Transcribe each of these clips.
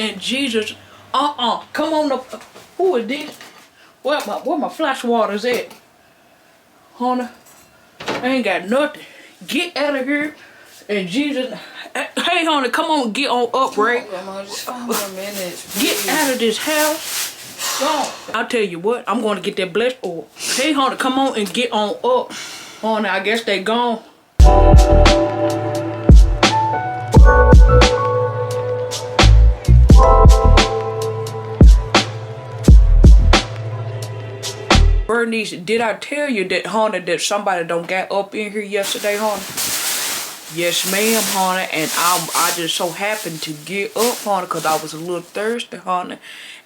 And Jesus, come on up. Who is this? Where my flash waters at? Honey, I ain't got nothing. Get out of here. And Jesus, hey honey, come on, get on up, Ray. Just 5 more minutes. Please. Get out of this house. Go. I'll tell you what, I'm going to get that blessed oil. Hey honey, come on and get on up. Honey, I guess they gone. Bernice, did I tell you that, honey, that somebody don't got up in here yesterday, honey? Yes, ma'am, honey, and I just so happened to get up, honey, because I was a little thirsty, honey.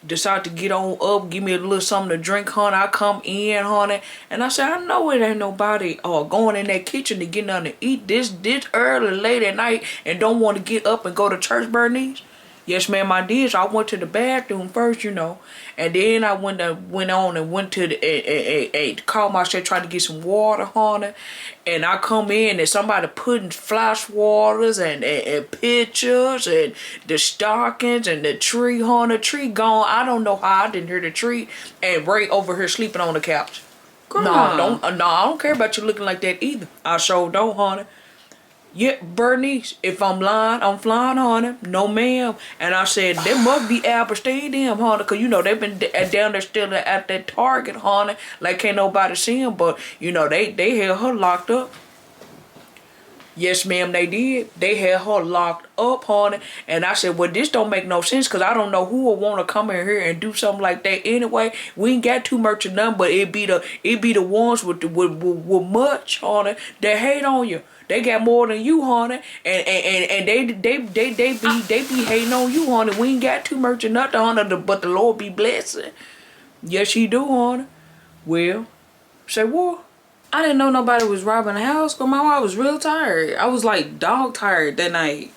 Decided to get on up, give me a little something to drink, honey. I come in, honey, and I said, I know it ain't nobody going in that kitchen to get nothing to eat this early, late at night, and don't want to get up and go to church, Bernice. Yes, ma'am, I did. So I went to the bathroom first, you know, and then I went on and went to the called myself trying to get some water, honey. And I come in and somebody putting flash waters and pictures and the stockings and the tree, honey. Tree gone. I don't know how I didn't hear the tree. And Ray over here sleeping on the couch. No, I don't care about you looking like that either. I sure don't, honey. Yeah, Bernice, if I'm lying, I'm flying, honey. No, ma'am. And I said, there must be Albert stay them, honey, because, you know, they've been down there still at that Target, honey. Like, can't nobody see them, but, you know, they had her locked up. Yes, ma'am, they did. They had her locked up, honey. And I said, well, this don't make no sense, because I don't know who would want to come in here and do something like that anyway. We ain't got too much of none, but it be the ones with much, honey, that hate on you. They got more than you, honey, and they be hating on you, honey. We ain't got too much of nothing, honey, but the Lord be blessing. Yes, He do, honey. Well, say what? I didn't know nobody was robbing the house, but I was real tired. I was like dog tired that night.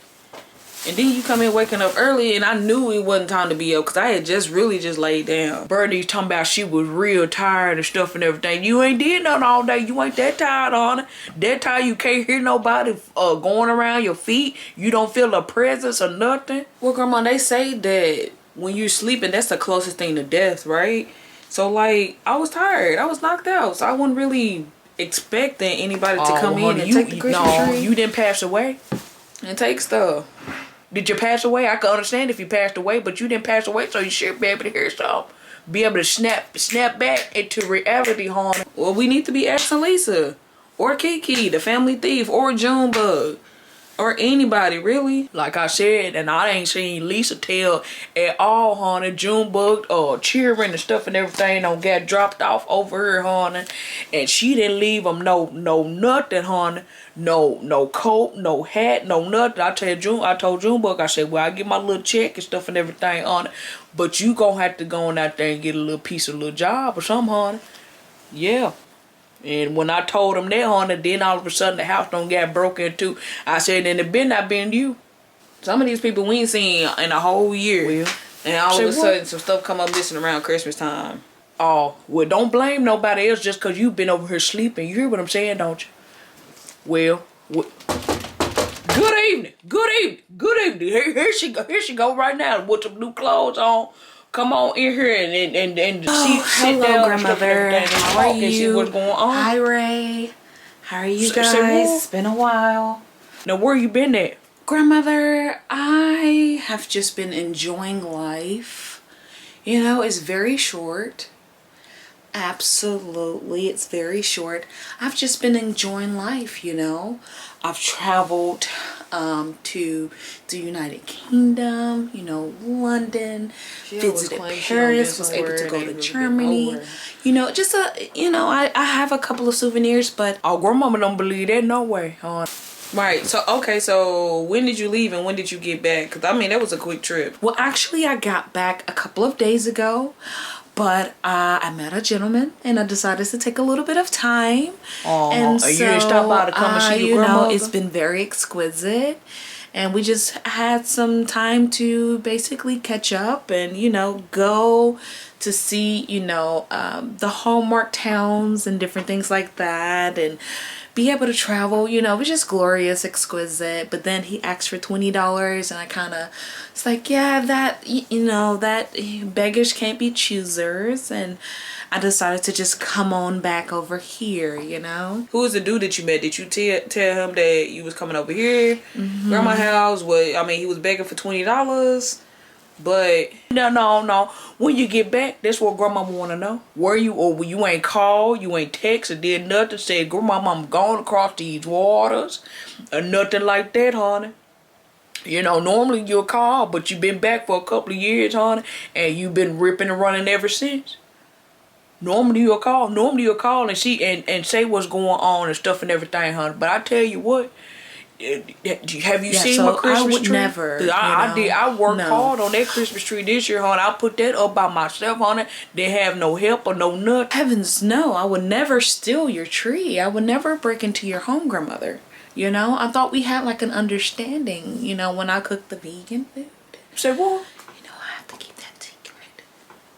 And then you come in waking up early, and I knew it wasn't time to be up because I had just laid down. Birdie's talking about she was real tired and stuff and everything. You ain't did nothing all day. You ain't that tired, honey. That tired you can't hear nobody going around your feet. You don't feel a presence or nothing. Well, Grandma, they say that when you're sleeping, that's the closest thing to death, right? So, like, I was tired. I was knocked out. So I wasn't really expecting anybody to come in and take the Christmas tree. You didn't pass away and take stuff. Did you pass away? I could understand if you passed away, but you didn't pass away, so you should be able to hear something. Be able to snap back into reality, honey. Well, we need to be asking Lisa, or Kiki, the family thief, or Junebug, or anybody, really. Like I said, and I ain't seen Lisa tell at all, honey. Junebug, cheering and stuff and everything don't get dropped off over her, honey. And she didn't leave them no nothing, honey. No coat, no hat, no nothing. I told Junebug, I said, well, I get my little check and stuff and everything, honey. But you gonna have to go on out there and get a little piece of a little job or something, honey. Yeah. And when I told him that, honey, then all of a sudden the house don't get broken into. I said, and it been not been you. Some of these people we ain't seen in a whole year. Well, and all of a sudden some stuff come up missing around Christmas time. Oh, well, don't blame nobody else just because you've been over here sleeping. You hear what I'm saying, don't you? Well, good evening. Here she go right now with some new clothes on. Come on in here and sit down, grandmother. How are you? See what's going on. Hi, Ray. How are you guys? It's been a while. Now, where you been at? Grandmother, I have just been enjoying life. You know, it's very short. Absolutely, it's very short. I've just been enjoying life, you know. I've traveled to the United Kingdom, you know, London, visited Paris, was able to go to Germany. You know, just I have a couple of souvenirs, but Grandmama don't believe that no way, huh? Right. So, okay. So, when did you leave and when did you get back? Because, I mean, that was a quick trip. Well, actually, I got back a couple of days ago. But I met a gentleman and I decided to take a little bit of time. And so, you didn't stop by to come and see your grandmother? It's been very exquisite. And we just had some time to basically catch up and, you know, go to see, you know, the Hallmark towns and different things like that. And be able to travel, you know, it was just glorious, exquisite. But then he asked for $20 and I kind of, it's like, yeah, that, you know, that beggars can't be choosers. And I decided to just come on back over here, you know. Who was the dude that you met? Did you tell him that you was coming over here? Grandma's house? I mean, he was begging for $20. But no. When you get back, that's what grandma want to know. Were you, or you ain't called, you ain't text or did nothing, said grandma, I'm going across these waters or nothing like that, honey. You know, normally you'll call, but you've been back for a couple of years, honey, and you've been ripping and running ever since. Normally you'll call and see and say what's going on and stuff and everything, honey. But I tell you what, have you seen my Christmas tree? Never. I worked hard on that Christmas tree this year, honey. I put that up by myself, honey. Didn't have no help or no nothing. Heavens no, I would never steal your tree. I would never break into your home, grandmother. You know, I thought we had like an understanding, you know, when I cooked the vegan food. Say what? You know, I have to keep that secret.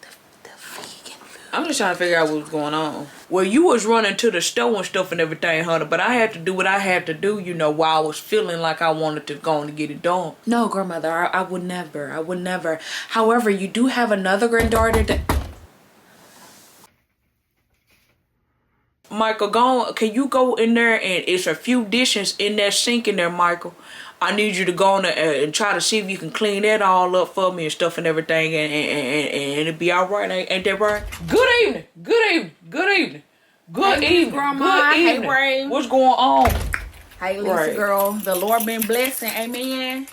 The vegan food. I'm just trying to figure out what was going on. Well, you was running to the store and stuff and everything, honey, but I had to do what I had to do, you know, while I was feeling like I wanted to go and get it done. No, grandmother, I would never. I would never. However, you do have another granddaughter that... Michael, can you go in there and it's a few dishes in that sink in there, Michael. I need you to go in there and try to see if you can clean that all up for me and stuff and everything and it'll be all right, ain't that right? Good evening, Grandma. Hey, Ray. What's going on? Hey, Lisa, Right. girl. The Lord been blessing, amen.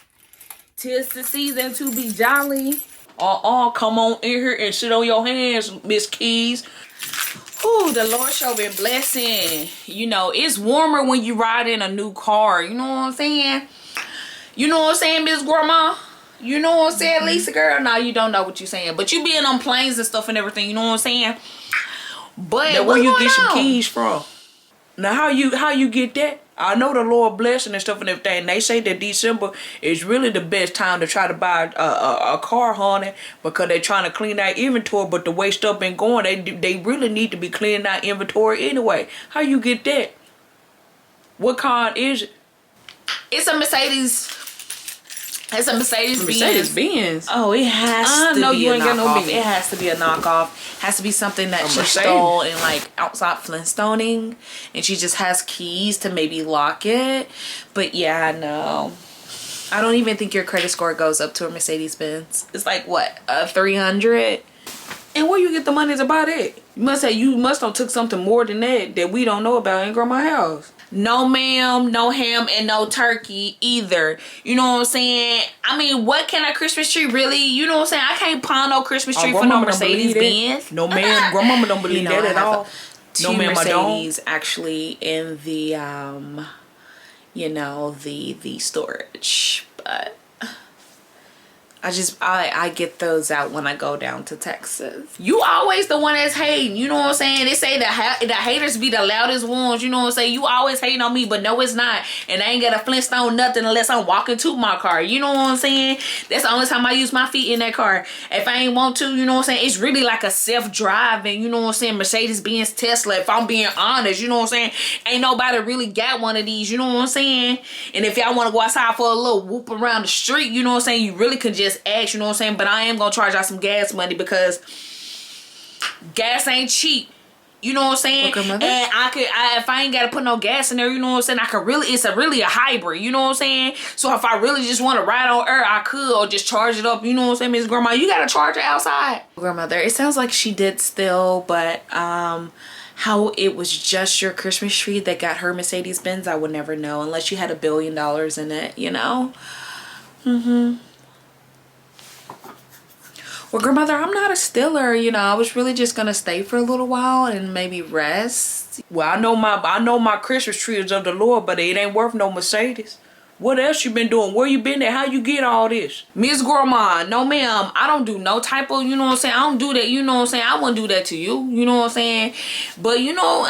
'Tis the season to be jolly. Come on in here and sit on your hands, Miss Keys. Ooh, the Lord sure been blessing. You know, it's warmer when you ride in a new car. You know what I'm saying? You know what I'm saying, Miss Grandma? You know what I'm saying, Lisa girl? No, you don't know what you're saying. But you being on planes and stuff and everything, you know what I'm saying? But Now, where you get some keys from? Now, how you get that? I know the Lord blessing and stuff and everything. And they say that December is really the best time to try to buy a car, honey, because they're trying to clean out inventory. But the way stuff been going, they really need to be cleaning out inventory anyway. How you get that? What car is it? It's a Mercedes. It's a Mercedes-Benz. Mercedes-Benz. Oh, it has to know be you a ain't got no knockoff. Benz. It has to be a knockoff. Has to be something that she Mercedes. stole in like outside Flintstoning, and she just has keys to maybe lock it. But yeah, no, I don't even think your credit score goes up to a Mercedes-Benz. It's like what, 300. And where you get the money to buy that? You must have took something more than that we don't know about in grandma's house. No ma'am, no ham, and no turkey either. You know what I'm saying? I mean, what can a Christmas tree really, you know what I'm saying? I can't pawn no Christmas tree for no Mercedes-Benz. No ma'am, grandmama don't believe that at all. Two No ma'am, Mercedes actually in the you know, the storage, but I get those out when I go down to Texas. You always the one that's hating, you know what I'm saying? They say the haters be the loudest ones, you know what I'm saying? You always hating on me, but no, it's not. And I ain't got a Flintstone nothing unless I'm walking to my car, you know what I'm saying? That's the only time I use my feet in that car. If I ain't want to, you know what I'm saying? It's really like a self-driving, you know what I'm saying? Mercedes-Benz Tesla, if I'm being honest, you know what I'm saying? Ain't nobody really got one of these, you know what I'm saying? And if y'all want to go outside for a little whoop around the street, you know what I'm saying? You really can just ask, you know what I'm saying? But I am gonna charge y'all some gas money because gas ain't cheap, you know what I'm saying? Okay, and if I ain't gotta put no gas in there, you know what I'm saying, I can really, it's really a hybrid, you know what I'm saying? So if I really just want to ride on air, I could, or just charge it up, you know what I'm saying? Miss Grandma, you gotta charge it outside. Grandmother, it sounds like she did still, but how it was just your Christmas tree that got her Mercedes-Benz, I would never know unless you had $1 billion in it, you know? Well, grandmother, I'm not a stealer, you know. I was really just gonna stay for a little while and maybe rest. Well, I know my Christmas tree is of the Lord, but it ain't worth no Mercedes. What else you been doing? Where you been at? How you get all this? Miss Grandma, no ma'am, I don't do no type of, you know what I'm saying? I don't do that, you know what I'm saying? I wouldn't do that to you, you know what I'm saying? But you know,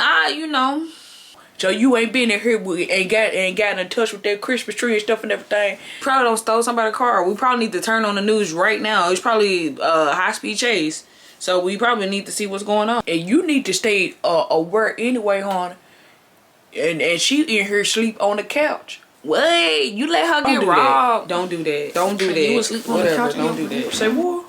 So you ain't been in here, ain't got in touch with that Christmas tree and stuff and everything. Probably don't stole somebody's car. We probably need to turn on the news right now. It's probably a high-speed chase. So we probably need to see what's going on. And you need to stay aware anyway, hon. And she in here sleep on the couch. Wait, you let her get robbed. Don't do that. Don't do that. You was sleeping on the couch. Don't do that. Say what?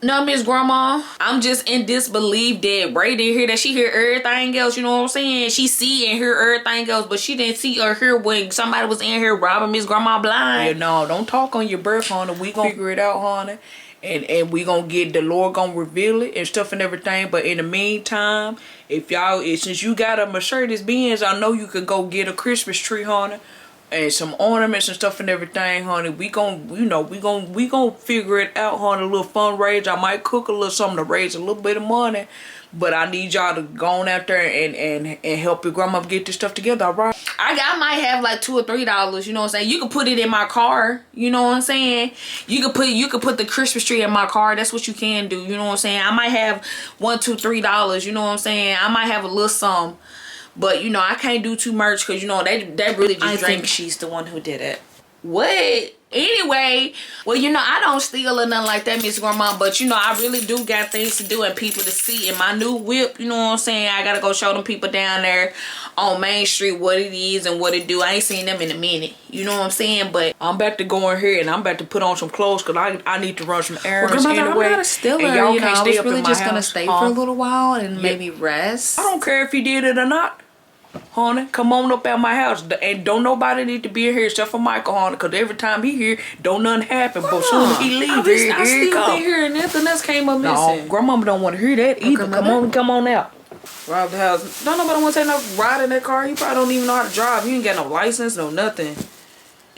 No, Miss Grandma, I'm just in disbelief that Ray didn't hear that. She hear everything else, you know what I'm saying? She see and hear everything else, but she didn't see or hear when somebody was in here robbing Miss Grandma blind. Yeah, no, don't talk on your breath, honey. We gonna figure it out, honey. And we gonna get, the Lord gonna reveal it and stuff and everything. But in the meantime, if y'all, since you got a Mercedes Benz, I know you could go get a Christmas tree, honey, and some ornaments and stuff and everything, honey. We gon', you know, we gon' figure it out, honey. A little fundraiser. I might cook a little something to raise a little bit of money, but I need y'all to go on out there and help your grandma get this stuff together, all right? I might have like $2 or $3, you know what I'm saying? You could put it in my car, you know what I'm saying? You could put the Christmas tree in my car. That's what you can do, you know what I'm saying? I might have $1, $2, $3, you know what I'm saying? I might have a little sum. But, you know, I can't do too much because, you know, that really just I drank. think she's the one who did it. What? Anyway, well, you know, I don't steal or nothing like that, Miss Grandma. But, you know, I really do got things to do and people to see. In my new whip, you know what I'm saying? I got to go show them people down there on Main Street what it is and what it do. I ain't seen them in a minute. You know what I'm saying? But I'm about to go in here and I'm about to put on some clothes because I need to run some errands Grandmother, anyway. I'm not a stealer, and y'all you know. can't I stay was up really in my just going to house, stay huh? for a little while and maybe rest. I don't care if he did it or not. Honey, come on up at my house. And don't nobody need to be in here except for Michael, honey, because every time he here, don't nothing happen. But soon as he leave, I still been here and nothing else came up missing. No, grandmama don't want to hear that either. Come on out. Rob the house. Don't nobody want to take no ride in that car. You probably don't even know how to drive. You ain't got no license, no nothing.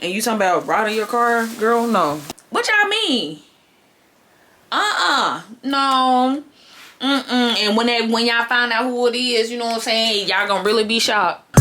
And you talking about riding your car, girl? No. what y'all mean? No. And when y'all find out who it is, you know what I'm saying, y'all gonna really be shocked.